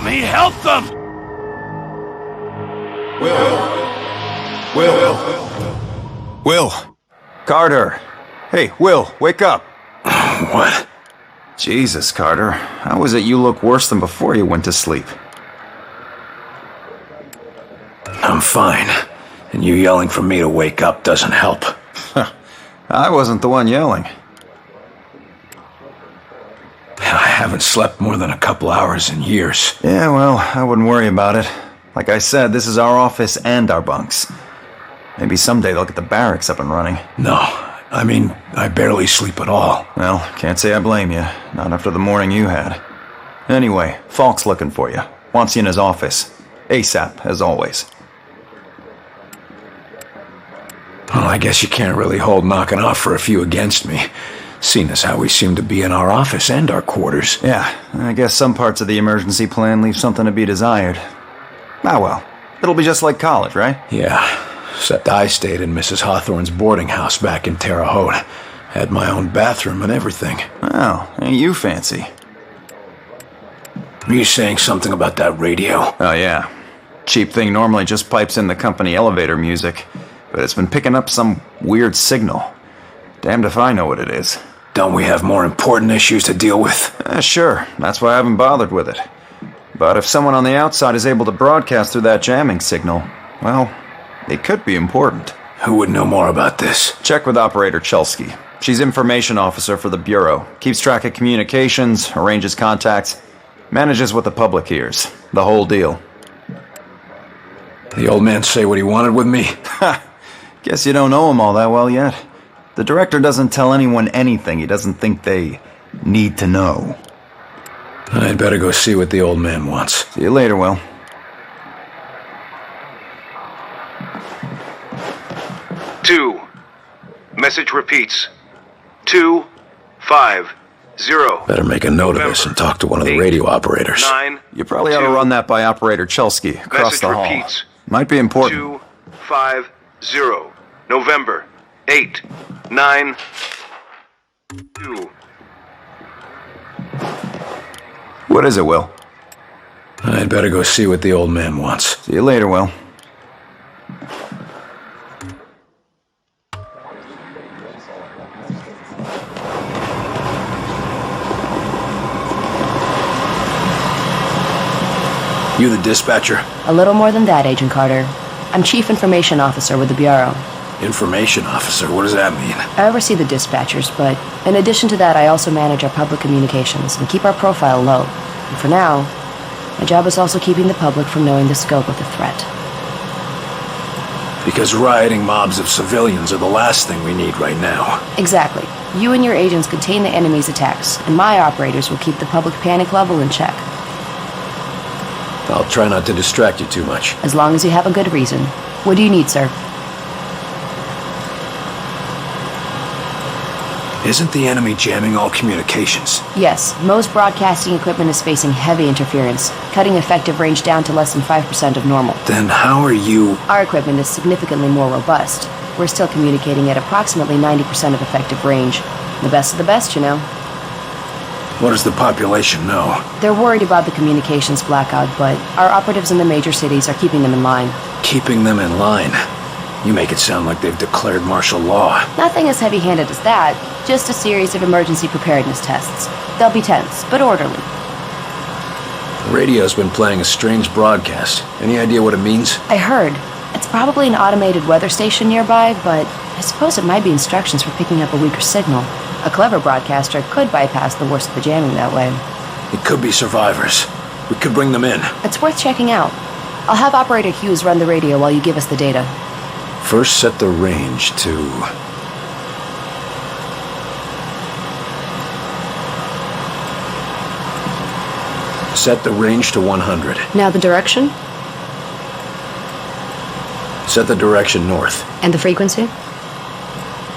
me help them! Will! Carter! Hey, Will, wake up! What? Jesus, Carter. How is it you look worse than before you went to sleep? I'm fine. And you yelling for me to wake up doesn't help. I wasn't the one yelling. I haven't slept more than a couple hours in years. Yeah, well, I wouldn't worry about it. Like I said, this is our office and our bunks. Maybe someday they'll get the barracks up and running. No, I mean, I barely sleep at all. Well, can't say I blame you. Not after the morning you had. Anyway, Falk's looking for you. Wants you in his office. ASAP, as always. Well, I guess you can't really hold knocking off for a few against me, seeing as how we seem to be in our office and our quarters. Yeah, I guess some parts of the emergency plan leave something to be desired. Ah well, it'll be just like college, right? Yeah, except I stayed in Mrs. Hawthorne's boarding house back in Terre Haute. Had my own bathroom and everything. Oh, ain't you fancy. Were you saying something about that radio? Oh yeah. Cheap thing normally just pipes in the company elevator music, but it's been picking up some weird signal. Damned if I know what it is. Don't we have more important issues to deal with? Sure, that's why I haven't bothered with it. But if someone on the outside is able to broadcast through that jamming signal, well, it could be important. Who would know more about this? Check with Operator Chelsky. She's information officer for the Bureau. Keeps track of communications, arranges contacts, manages what the public hears. The whole deal. The old man say what he wanted with me? Ha! Guess you don't know him all that well yet. The director doesn't tell anyone anything he doesn't think they need to know. I'd better go see what the old man wants. See you later, Will. Two. Message repeats. 250. Better make a note of this and talk to one of the radio operators. 9. You probably ought to run that by Operator Chelsky across Message the hall. repeats. Might be important. 250. November 8. 9. 2. What is it, Will? I'd better go see what the old man wants. See you later, Will. You the dispatcher? A little more than that, Agent Carter. I'm Chief Information Officer with the Bureau. Information officer? What does that mean? I oversee the dispatchers, but in addition to that, I also manage our public communications and keep our profile low. And for now, my job is also keeping the public from knowing the scope of the threat. Because rioting mobs of civilians are the last thing we need right now. Exactly. You and your agents contain the enemy's attacks, and my operators will keep the public panic level in check. I'll try not to distract you too much. As long as you have a good reason. What do you need, sir? Isn't the enemy jamming all communications? Yes, most broadcasting equipment is facing heavy interference, cutting effective range down to less than 5% of normal. Then how are you... Our equipment is significantly more robust. We're still communicating at approximately 90% of effective range. The best of the best, you know. What does the population know? They're worried about the communications blackout, but our operatives in the major cities are keeping them in line. Keeping them in line? You make it sound like they've declared martial law. Nothing as heavy-handed as that, just a series of emergency preparedness tests. They'll be tense, but orderly. The radio's been playing a strange broadcast. Any idea what it means? I heard. It's probably an automated weather station nearby, but I suppose it might be instructions for picking up a weaker signal. A clever broadcaster could bypass the worst of the jamming that way. It could be survivors. We could bring them in. It's worth checking out. I'll have Operator Hughes run the radio while you give us the data. First set the range to... Set the range to 100. Now the direction? Set the direction north. And the frequency?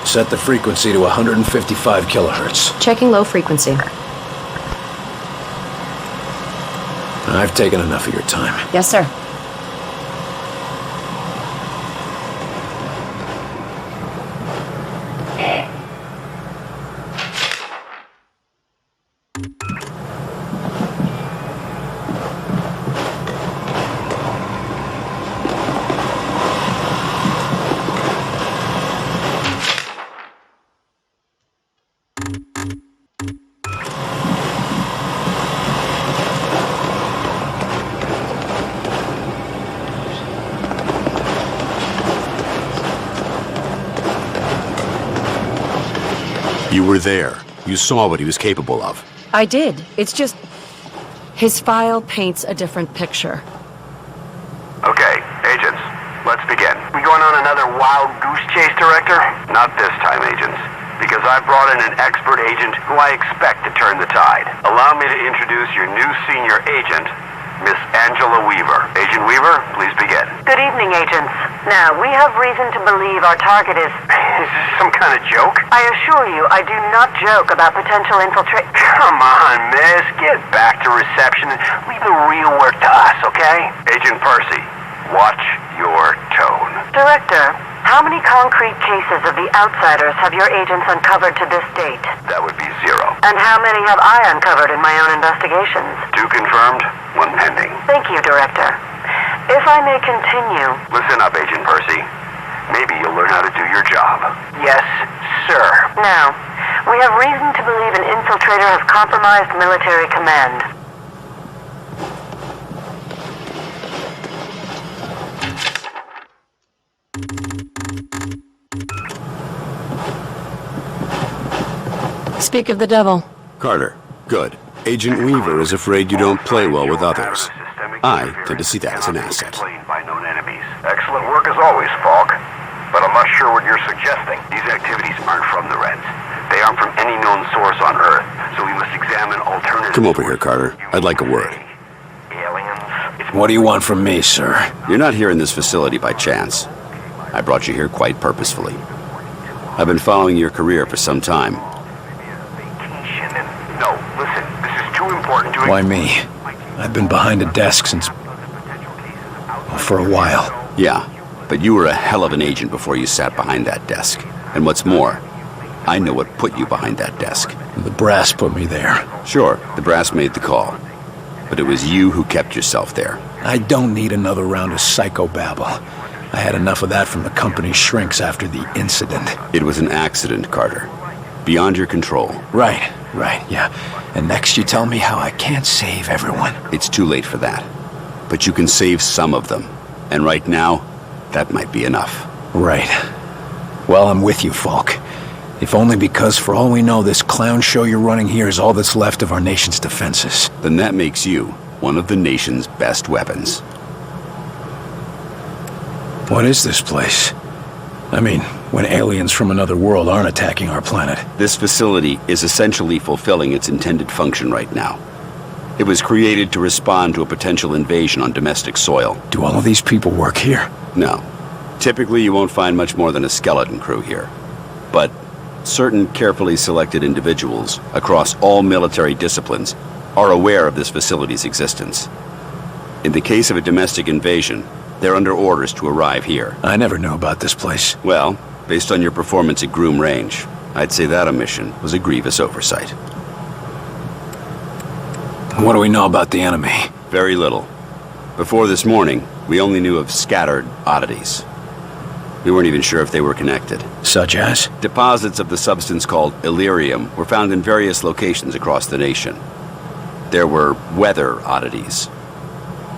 Set the frequency to 155 kilohertz. Checking low frequency. I've taken enough of your time. Yes, sir. You were there. You saw what he was capable of. I did. It's just... his file paints a different picture. Okay, agents, let's begin. We going on another wild goose chase, Director? Not this time, agents. Because I've brought in an expert agent who I expect to turn the tide. Allow me to introduce your new senior agent, Miss Angela Weaver. Agent Weaver, please begin. Good evening, agents. Now, we have reason to believe our target is... Is this some kind of joke? I assure you, I do not joke about potential infiltrate... Come on, miss. Get back to reception and leave the real work to us, okay? Agent Percy, watch your tone. Director, how many concrete cases of the Outsiders have your agents uncovered to this date? That would be 0. And how many have I uncovered in my own investigations? 2 confirmed, 1 pending. Thank you, Director. If I may continue... Listen up, Agent Percy. Maybe you'll learn how to do your job. Yes, sir. Now, we have reason to believe an infiltrator has compromised military command. Speak of the devil. Carter, good. Agent Weaver is afraid you don't play well with others. I tend to see that as an asset. By known enemies. Excellent work as always, Falk. But I'm not sure what you're suggesting. These activities aren't from the Reds. They aren't from any known source on Earth, so we must examine alternatives. Come over here, Carter. I'd like a word. Aliens. What do you want from me, sir? You're not here in this facility by chance. I brought you here quite purposefully. I've been following your career for some time. No, listen, this is too important to... Why me? I've been behind a desk since... well, for a while. Yeah, but you were a hell of an agent before you sat behind that desk. And what's more, I know what put you behind that desk. The brass put me there. Sure, the brass made the call. But it was you who kept yourself there. I don't need another round of psychobabble. I had enough of that from the company's shrinks after the incident. It was an accident, Carter. Beyond your control. Right, yeah. And next you tell me how I can't save everyone. It's too late for that. But you can save some of them. And right now, that might be enough. Right. Well, I'm with you, Falk. If only because, for all we know, this clown show you're running here is all that's left of our nation's defenses. Then that makes you one of the nation's best weapons. What is this place? I mean, when aliens from another world aren't attacking our planet. This facility is essentially fulfilling its intended function right now. It was created to respond to a potential invasion on domestic soil. Do all of these people work here? No. Typically, you won't find much more than a skeleton crew here. But certain carefully selected individuals across all military disciplines are aware of this facility's existence. In the case of a domestic invasion, they're under orders to arrive here. I never knew about this place. Well, based on your performance at Groom Range, I'd say that omission was a grievous oversight. What do we know about the enemy? Very little. Before this morning, we only knew of scattered oddities. We weren't even sure if they were connected. Such as? Deposits of the substance called Illyrium were found in various locations across the nation. There were weather oddities.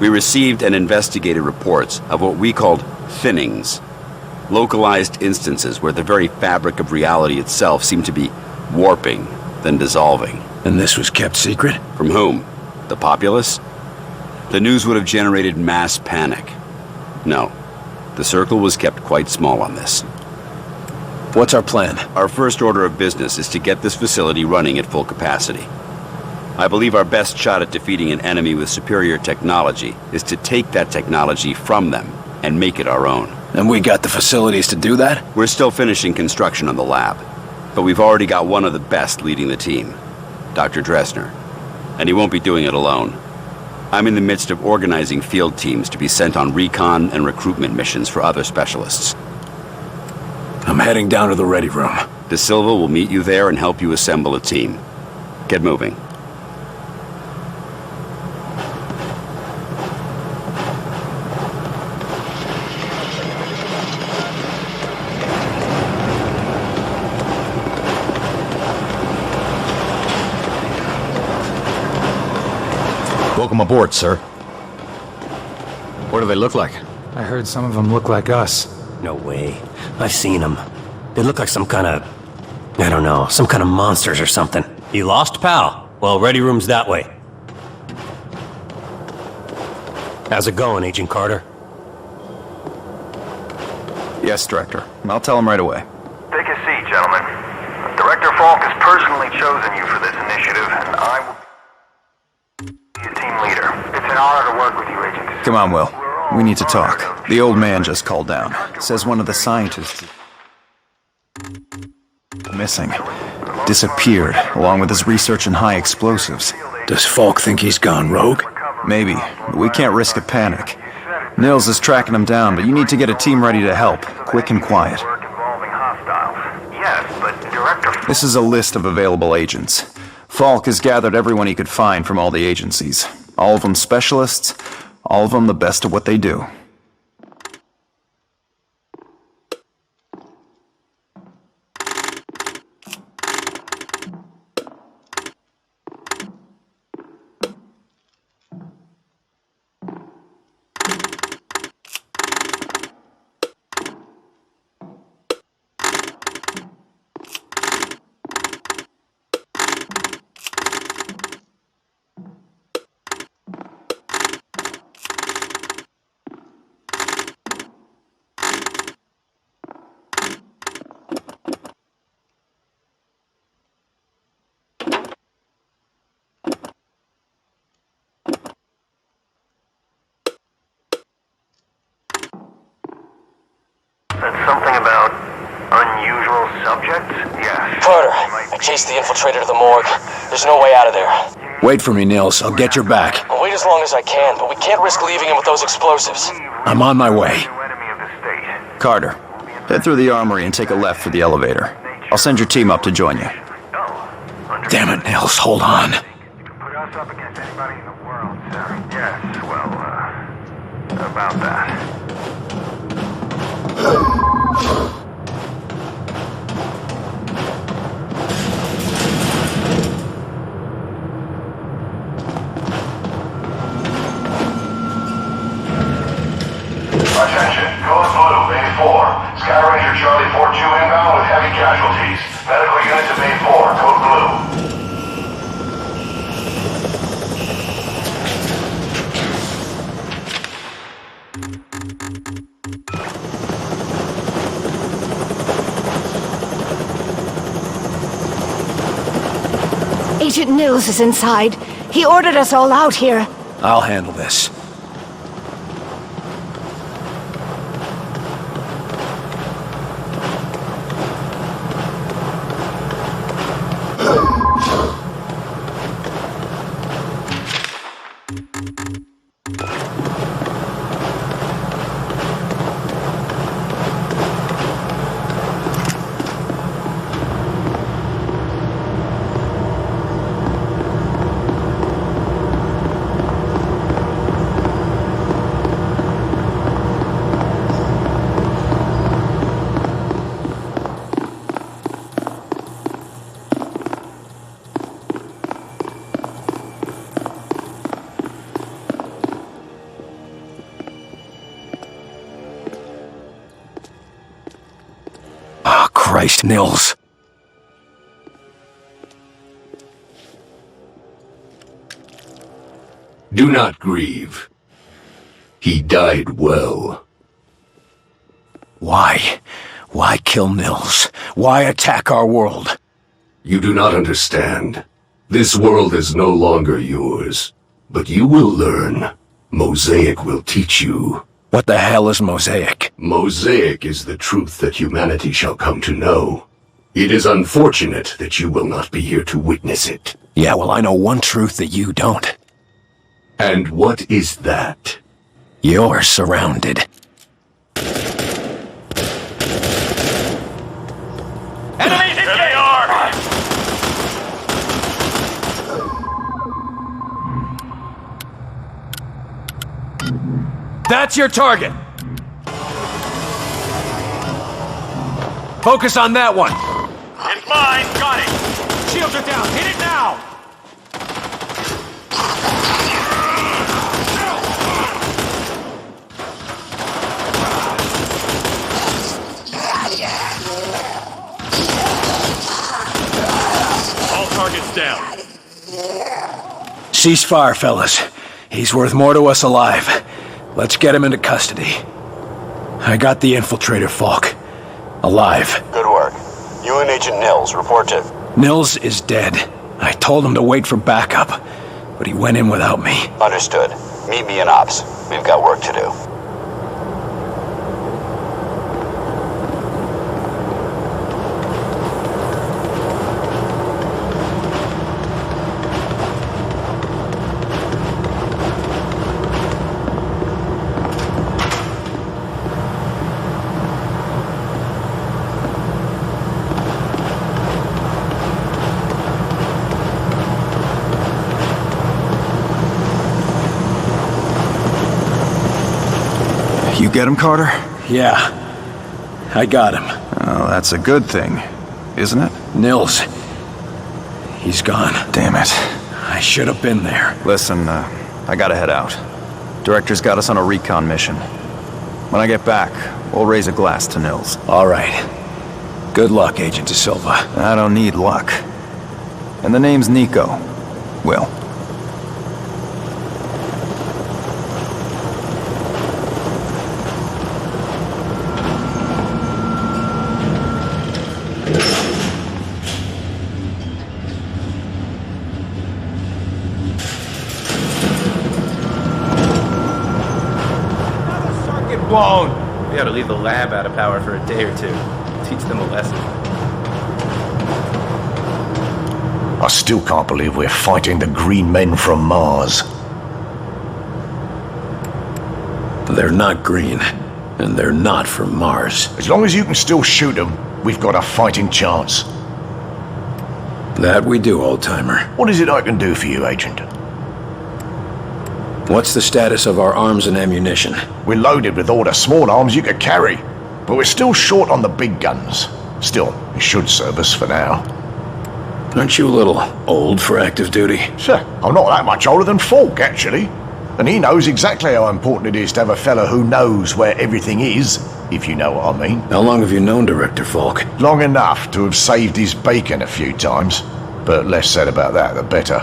We received and investigated reports of what we called thinnings, localized instances where the very fabric of reality itself seemed to be warping, then dissolving. And this was kept secret? From whom? The populace? The news would have generated mass panic. No, the circle was kept quite small on this. What's our plan? Our first order of business is to get this facility running at full capacity. I believe our best shot at defeating an enemy with superior technology is to take that technology from them and make it our own. And we got the facilities to do that? We're still finishing construction on the lab, but we've already got one of the best leading the team, Dr. Dressner. And he won't be doing it alone. I'm in the midst of organizing field teams to be sent on recon and recruitment missions for other specialists. I'm heading down to the ready room. De Silva will meet you there and help you assemble a team. Get moving. Welcome aboard, sir. What do they look like? I heard some of them look like us. No way. I've seen them. They look like some kind of I don't know, some kind of monsters or something. You lost, pal? Well, ready room's that way. How's it going, Agent Carter? Yes, Director. I'll tell him right away. Take a seat, gentlemen. Director Falk has personally chosen you for this initiative, and I will be your team leader. It's an honor to work with you, Agent. Come on, Will. We need to talk. The old man just called down. Says one of the scientists missing. Disappeared, along with his research in high explosives. Does Falk think he's gone rogue? Maybe, but we can't risk a panic. Nils is tracking him down, but you need to get a team ready to help, quick and quiet. Yes, but Director... This is a list of available agents. Falk has gathered everyone he could find from all the agencies. All of them specialists, all of them the best at what they do. Something about unusual subjects? Yes. Carter, I chased the infiltrator to the morgue. There's no way out of there. Wait for me, Nils. I'll get your back. I'll wait as long as I can, but we can't risk leaving him with those explosives. I'm on my way. Carter, head through the armory and take a left for the elevator. I'll send your team up to join you. Damn it, Nils. Hold on. You can put us up against anybody in the world, sir. Yes, well, about that. Attention, Code Blue, Bay 4. Sky Ranger Charlie 4-2 inbound with heavy casualties. Medical unit to Bay 4, Code Blue. Agent Nils is inside. He ordered us all out here. I'll handle this. Christ, Nils. Do not grieve. He died well. Why? Why kill Nils? Why attack our world? You do not understand. This world is no longer yours. But you will learn. Mosaic will teach you. What the hell is Mosaic? Mosaic is the truth that humanity shall come to know. It is unfortunate that you will not be here to witness it. Yeah, well, I know one truth that you don't. And what is that? You're surrounded. Enemies in there they are! That's your target! Focus on that one! It's mine! Got it! Shields are down! Hit it now! Ceasefire, fellas. He's worth more to us alive. Let's get him into custody. I got the infiltrator, Falk. Alive. Good work. You and Agent Nils, report to... Nils is dead. I told him to wait for backup, but he went in without me. Understood. Meet me in Ops. We've got work to do. You get him, Carter? Yeah. I got him. Oh, that's a good thing, isn't it? Nils. He's gone. Damn it. I should have been there. Listen, I gotta head out. Director's got us on a recon mission. When I get back, we'll raise a glass to Nils. All right. Good luck, Agent De Silva. I don't need luck. And the name's Nico. Will. Blown. We ought to leave the lab out of power for a day or two. Teach them a lesson. I still can't believe we're fighting the green men from Mars. They're not green, and they're not from Mars. As long as you can still shoot them, we've got a fighting chance. That we do, old-timer. What is it I can do for you, Agent? What's the status of our arms and ammunition? We're loaded with all the small arms you could carry, but we're still short on the big guns. Still, it should serve us for now. Aren't you a little old for active duty? Sir, I'm not that much older than Falk, actually. And he knows exactly how important it is to have a fella who knows where everything is, if you know what I mean. How long have you known Director Falk? Long enough to have saved his bacon a few times. But less said about that, the better.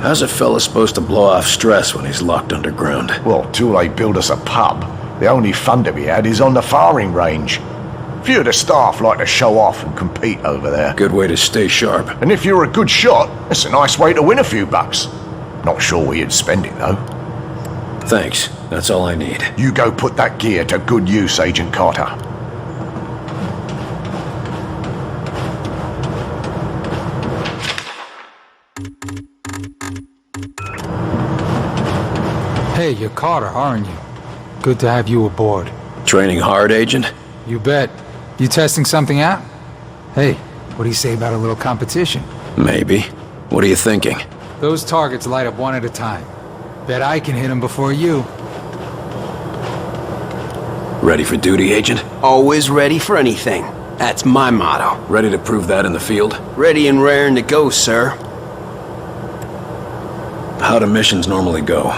How's a fella supposed to blow off stress when he's locked underground? Well, till they build us a pub, the only fun to be had is on the firing range. Few of the staff like to show off and compete over there. Good way to stay sharp. And if you're a good shot, it's a nice way to win a few bucks. Not sure where you'd spend it, though. Thanks. That's all I need. You go put that gear to good use, Agent Carter. Hey, you're Carter, aren't you? Good to have you aboard. Training hard, Agent? You bet. You testing something out? Hey, what do you say about a little competition? Maybe. What are you thinking? Those targets light up one at a time. Bet I can hit them before you. Ready for duty, Agent? Always ready for anything. That's my motto. Ready to prove that in the field? Ready and raring to go, sir. How do missions normally go?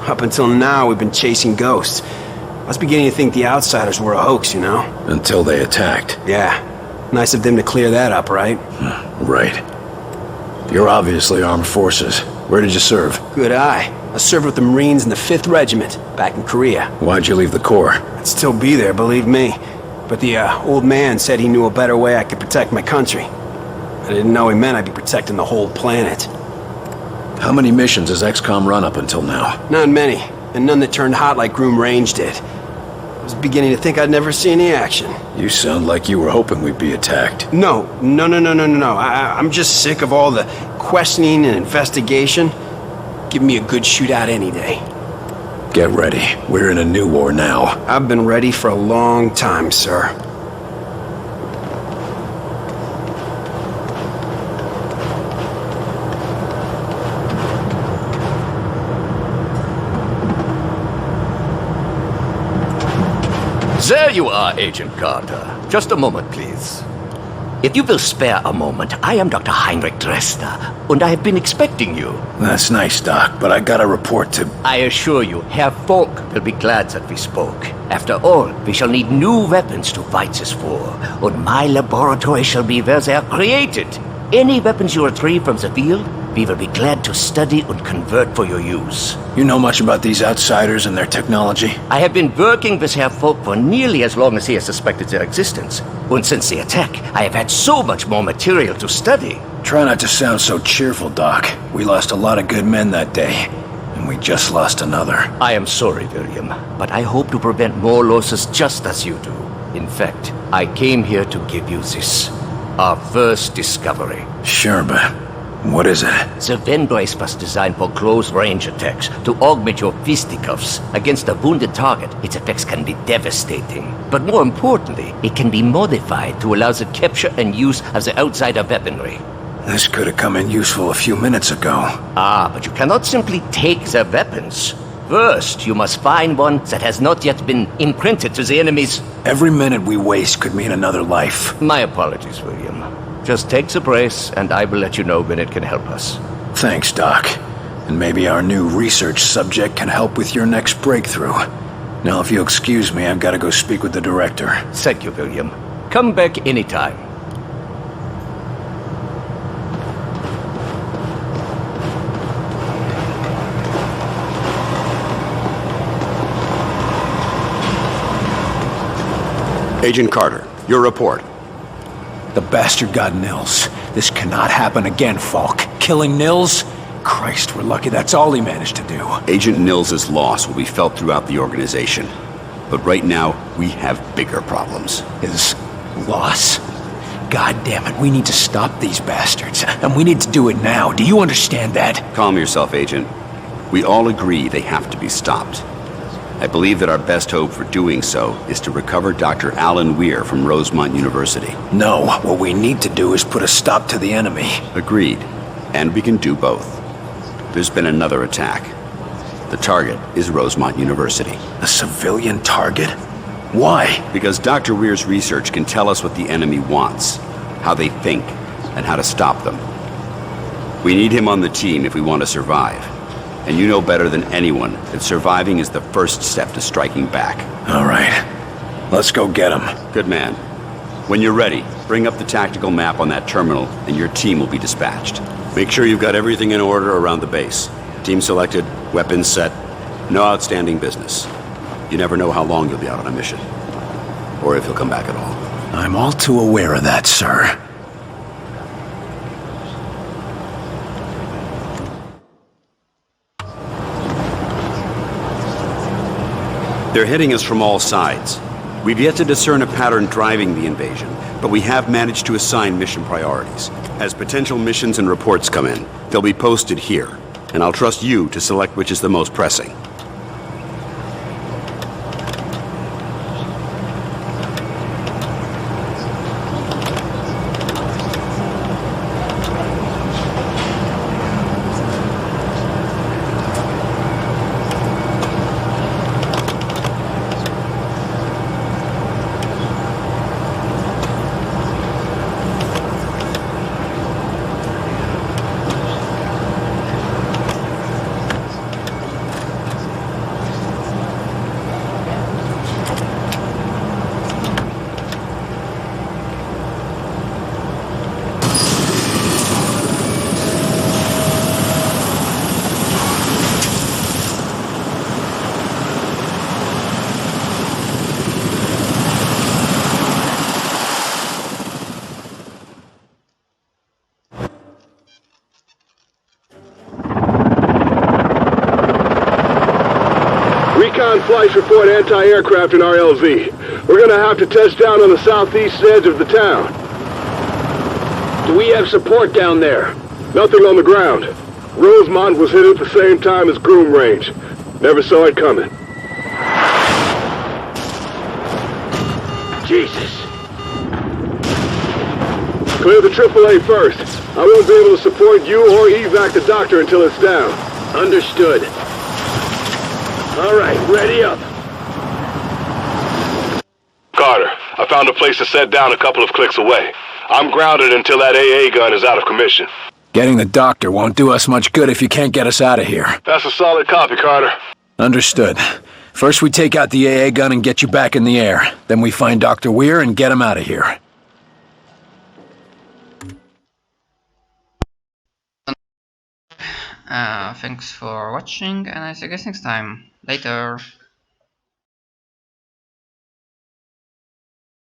Up until now, we've been chasing ghosts. I was beginning to think the Outsiders were a hoax, you know? Until they attacked. Yeah. Nice of them to clear that up, right? Right. You're obviously armed forces. Where did you serve? Good eye. I served with the Marines in the 5th Regiment, back in Korea. Why'd you leave the Corps? I'd still be there, believe me. But the old man said he knew a better way I could protect my country. I didn't know he meant I'd be protecting the whole planet. How many missions has XCOM run up until now? Not many, and none that turned hot like Groom Range did. I was beginning to think I'd never see any action. You sound like you were hoping we'd be attacked. No. I'm just sick of all the questioning and investigation. Give me a good shootout any day. Get ready. We're in a new war now. I've been ready for a long time, sir. There you are, Agent Carter. Just a moment, please. If you will spare a moment, I am Dr. Heinrich Dresner, and I have been expecting you. That's nice, Doc, but I got a report to... I assure you, Herr Falk will be glad that we spoke. After all, we shall need new weapons to fight this war, and my laboratory shall be where they are created. Any weapons you retrieve from the field, we will be glad to study and convert for your use. You know much about these outsiders and their technology? I have been working with Herr Folk for nearly as long as he has suspected their existence. And since the attack, I have had so much more material to study. Try not to sound so cheerful, Doc. We lost a lot of good men that day, and we just lost another. I am sorry, William, but I hope to prevent more losses just as you do. In fact, I came here to give you this. Our first discovery. Sure, but what is it? The Venbrace was designed for close-range attacks to augment your fisticuffs. Against a wounded target, its effects can be devastating. But more importantly, it can be modified to allow the capture and use of the outsider weaponry. This could have come in useful a few minutes ago. Ah, but you cannot simply take their weapons. First, you must find one that has not yet been imprinted to the enemy's... Every minute we waste could mean another life. My apologies, William. Just take the brace, and I will let you know when it can help us. Thanks, Doc. And maybe our new research subject can help with your next breakthrough. Now, if you'll excuse me, I've got to go speak with the director. Thank you, William. Come back anytime. Agent Carter, your report. The bastard got Nils. This cannot happen again, Falk. Killing Nils? Christ, we're lucky that's all he managed to do. Agent Nils' loss will be felt throughout the organization. But right now, we have bigger problems. His loss? God damn it, we need to stop these bastards. And we need to do it now. Do you understand that? Calm yourself, Agent. We all agree they have to be stopped. I believe that our best hope for doing so is to recover Dr. Alan Weir from Rosemont University. No, what we need to do is put a stop to the enemy. Agreed. And we can do both. There's been another attack. The target is Rosemont University. A civilian target? Why? Because Dr. Weir's research can tell us what the enemy wants, how they think, and how to stop them. We need him on the team if we want to survive. And you know better than anyone that surviving is the first step to striking back. All right. Let's go get him. Good man. When you're ready, bring up the tactical map on that terminal, and your team will be dispatched. Make sure you've got everything in order around the base. Team selected, weapons set, no outstanding business. You never know how long you'll be out on a mission. Or if you'll come back at all. I'm all too aware of that, sir. They're hitting us from all sides. We've yet to discern a pattern driving the invasion, but we have managed to assign mission priorities. As potential missions and reports come in, they'll be posted here, and I'll trust you to select which is the most pressing. Recon flights report anti-aircraft in RLZ. We're gonna have to touch down on the southeast edge of the town. Do we have support down there? Nothing on the ground. Rosemont was hit at the same time as Groom Range. Never saw it coming. Jesus. Clear the AAA first. I won't be able to support you or evac the doctor until it's down. Understood. All right, ready up. Carter, I found a place to set down a couple of clicks away. I'm grounded until that AA gun is out of commission. Getting the doctor won't do us much good if you can't get us out of here. That's a solid copy, Carter. Understood. First we take out the AA gun and get you back in the air. Then we find Dr. Weir and get him out of here. Thanks for watching, and I see you guys next time. Later.